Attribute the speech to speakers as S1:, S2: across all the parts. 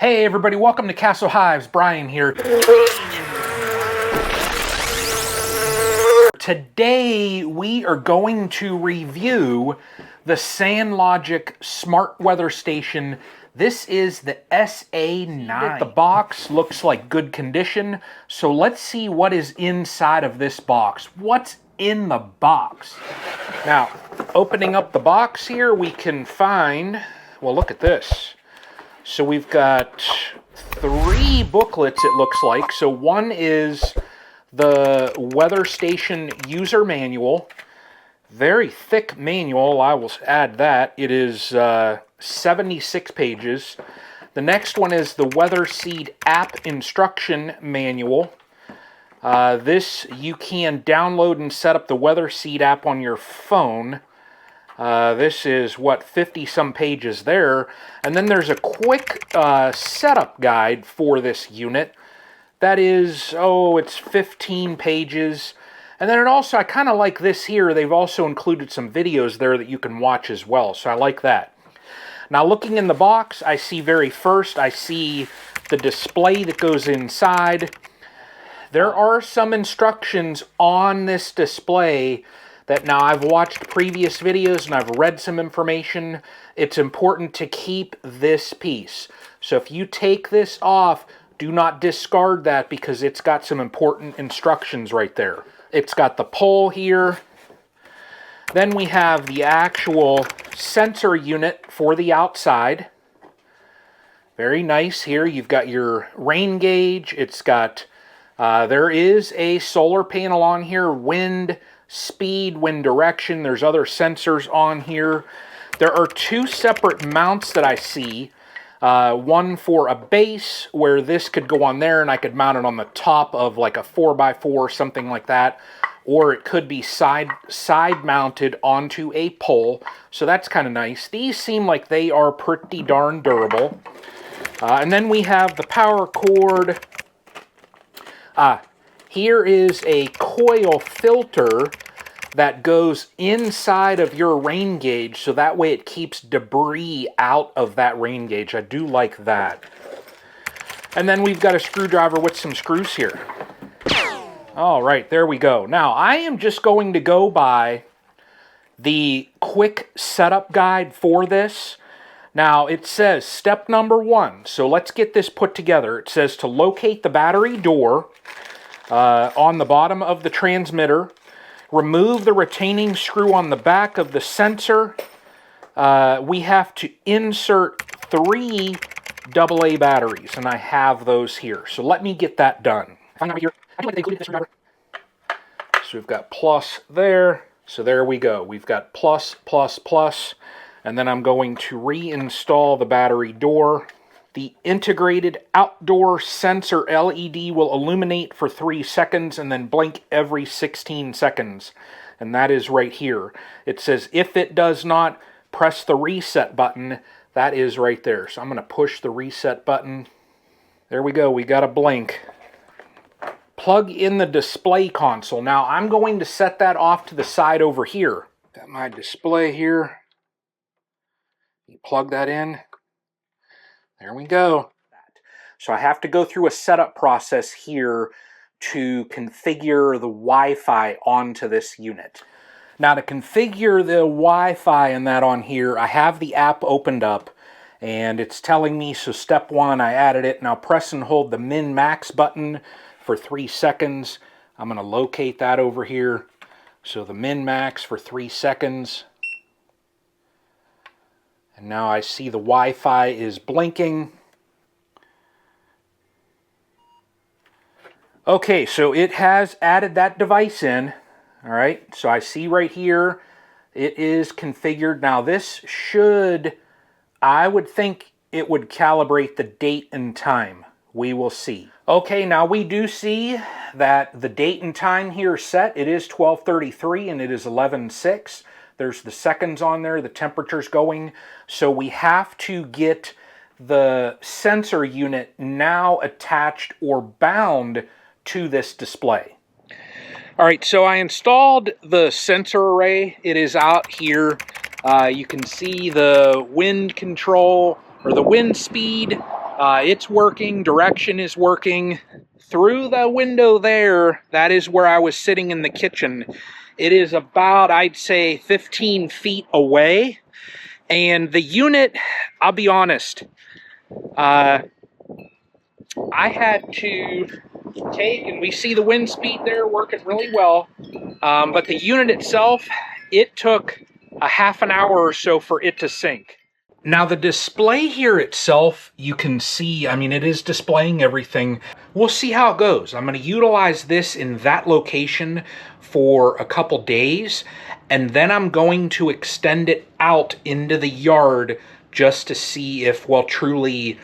S1: Hey everybody, welcome to Castle Hives. Brian here. Today we are going to review the Sainlogic Smart Weather Station. This is the SA9. The box looks like good condition, so let's see what is inside of this box. What's in the box? Now, opening up the box here, we can find, well, look at this. So we've got 3 booklets, it looks like. So one is the Weather Station User Manual. Very thick manual, I will add that. It is 76 pages. The next one is the Weather Seed App Instruction Manual. This you can download and set up the Weather Seed app on your phone. This is, 50-some pages there. And then there's a quick setup guide for this unit. That is, it's 15 pages. And then it also, I kind of like this here. They've also included some videos there that you can watch as well. So I like that. Now looking in the box, I see I see the display that goes inside. There are some instructions on this display that now I've watched previous videos and I've read some information. It's important to keep this piece. So if you take this off, do not discard that because it's got some important instructions right there. It's got the pole here. Then we have the actual sensor unit for the outside. Very nice here. You've got your rain gauge. It's got, there is a solar panel on here, wind speed, wind direction. There's other sensors on here. There are 2 separate mounts that I see. One for a base where this could go on there and I could mount it on the top of like a 4x4, something like that. Or it could be side mounted onto a pole. So that's kind of nice. These seem like they are pretty darn durable. And then we have the power cord. Here is a coil filter that goes inside of your rain gauge, so that way it keeps debris out of that rain gauge. I do like that. And then we've got a screwdriver with some screws here. All right, there we go. Now, I am just going to go by the quick setup guide for this. Now, it says step number 1. So let's get this put together. It says to locate the battery door on the bottom of the transmitter. Remove the retaining screw on the back of the sensor. We have to insert 3 AA batteries, and I have those here. So let me get that done. Find over here. I think they included this screwdriver. So we've got plus there. So there we go. We've got plus, plus, plus. And then I'm going to reinstall the battery door. The integrated outdoor sensor LED will illuminate for 3 seconds and then blink every 16 seconds. And that is right here. It says if it does not, press the reset button. That is right there. So I'm going to push the reset button. There we go. We got a blink. Plug in the display console. Now I'm going to set that off to the side over here. Got my display here. You plug that in. There we go. So I have to go through a setup process here to configure the Wi-Fi onto this unit. Now to configure the Wi-Fi and that on here, I have the app opened up and it's telling me, so step 1, I added it. Now press and hold the min-max button for 3 seconds. I'm going to locate that over here. So the min-max for 3 seconds. And now I see the Wi-Fi is blinking. Okay, so it has added that device in. All right, so I see right here, it is configured. Now this should, I would think it would calibrate the date and time. We will see. Okay, now we do see that the date and time here is set. It is 12:33 and it is 11:06. There's the seconds on there, the temperature's going. So we have to get the sensor unit now attached or bound to this display. All right, so I installed the sensor array. It is out here. You can see the wind control or the wind speed, It's working, direction is working. Through the window there, that is where I was sitting in the kitchen. It is about, I'd say, 15 feet away. And the unit, I'll be honest, I had to take, and we see the wind speed there working really well, but the unit itself, it took a half an hour or so for it to sync. Now the display here itself, you can see, I mean, it is displaying everything. We'll see how it goes. I'm going to utilize this in that location for a couple days, and then I'm going to extend it out into the yard just to see if, well, truly,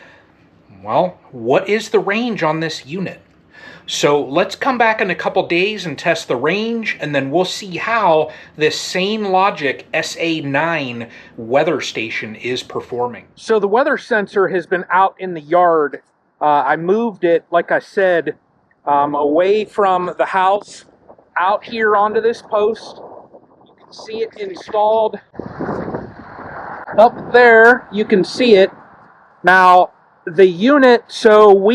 S1: well, what is the range on this unit? So let's come back in a couple days and test the range, and then we'll see how this Sainlogic SA9 weather station is performing. So the weather sensor has been out in the yard. I moved it, like I said, away from the house, out here onto this post. You can see it installed. Up there, you can see it. Now, the unit, so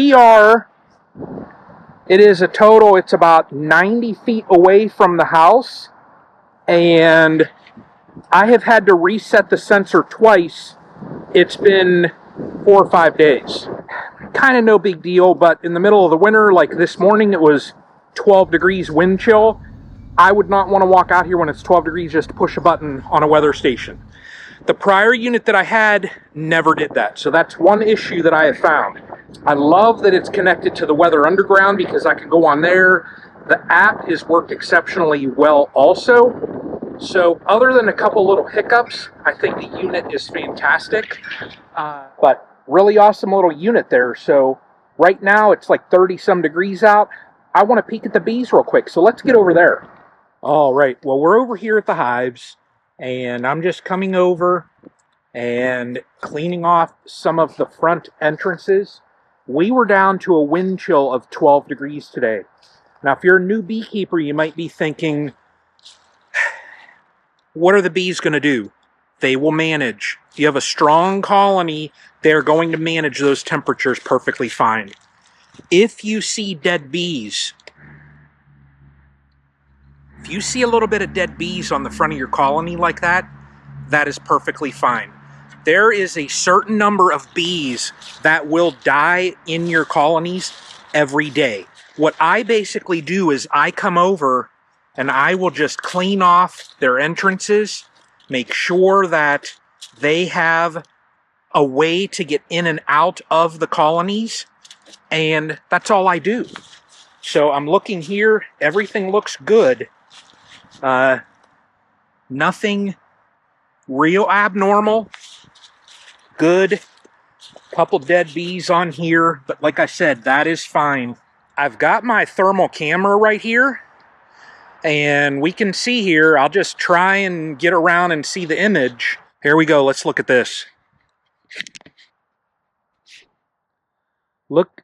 S1: it is a total, it's about 90 feet away from the house, and I have had to reset the sensor twice. It's been 4 or 5 days. Kind of no big deal, but in the middle of the winter, like this morning, it was 12 degrees wind chill. I would not want to walk out here when it's 12 degrees just to push a button on a weather station. The prior unit that I had never did that, so that's one issue that I have found. I love that it's connected to the Weather Underground because I can go on there. The app has worked exceptionally well also. So other than a couple little hiccups, I think the unit is fantastic. But really awesome little unit there. So right now it's like 30 some degrees out. I want to peek at the bees real quick, so let's get over there. All right, well, we're over here at the hives, and I'm just coming over and cleaning off some of the front entrances. We were down to a wind chill of 12 degrees today. Now, if you're a new beekeeper, you might be thinking, what are the bees going to do? They will manage. If you have a strong colony, they're going to manage those temperatures perfectly fine. If you see dead bees, if you see a little bit of dead bees on the front of your colony like that, that is perfectly fine. There is a certain number of bees that will die in your colonies every day. What I basically do is I come over and I will just clean off their entrances, make sure that they have a way to get in and out of the colonies, and that's all I do. So I'm looking here, everything looks good. Nothing real abnormal. Good. Couple dead bees on here, but like I said, that is fine. I've got my thermal camera right here, and we can see here, I'll just try and get around and see the image. Here we go, let's look at this. Look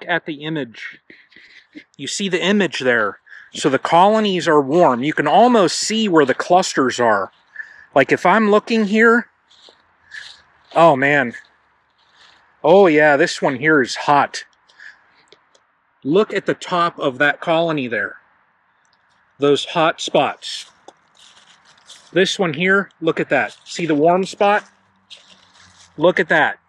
S1: at the image. You see the image there. So the colonies are warm. You can almost see where the clusters are. Like if I'm looking here, oh man. Oh yeah, this one here is hot. Look at the top of that colony there. Those hot spots. This one here, look at that. See the warm spot? Look at that.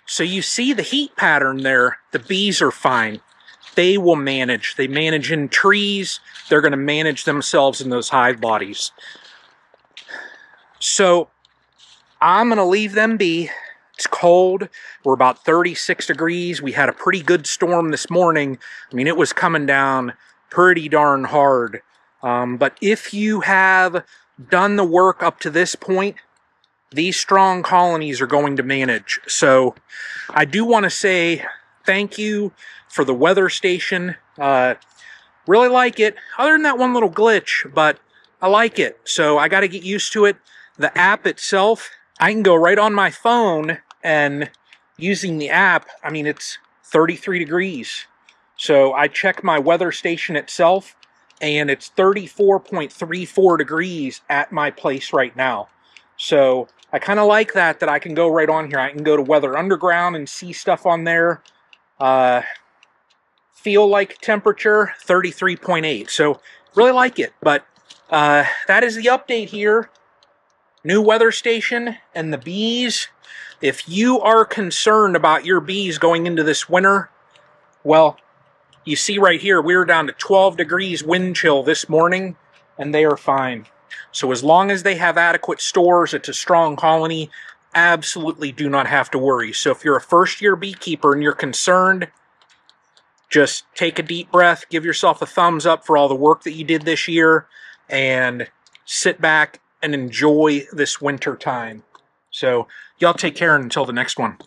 S1: So you see the heat pattern there. The bees are fine. They will manage. They manage in trees. They're going to manage themselves in those hive bodies. So I'm going to leave them be. It's cold. We're about 36 degrees. We had a pretty good storm this morning. I mean, it was coming down pretty darn hard. But if you have done the work up to this point, these strong colonies are going to manage. So I do want to say thank you for the weather station. Really like it. Other than that one little glitch, but I like it. So I got to get used to it. The app itself, I can go right on my phone and using the app, I mean, it's 33 degrees. So I check my weather station itself and it's 34.34 degrees at my place right now. So I kind of like that I can go right on here. I can go to Weather Underground and see stuff on there. Feel like temperature, 33.8. So really like it. But that is the update here. New weather station and the bees. If you are concerned about your bees going into this winter, well, you see right here, we were down to 12 degrees wind chill this morning, and they are fine. So as long as they have adequate stores, it's a strong colony, absolutely do not have to worry. So if you're a first-year beekeeper and you're concerned, just take a deep breath, give yourself a thumbs up for all the work that you did this year, and sit back and enjoy this winter time. So y'all take care until the next one.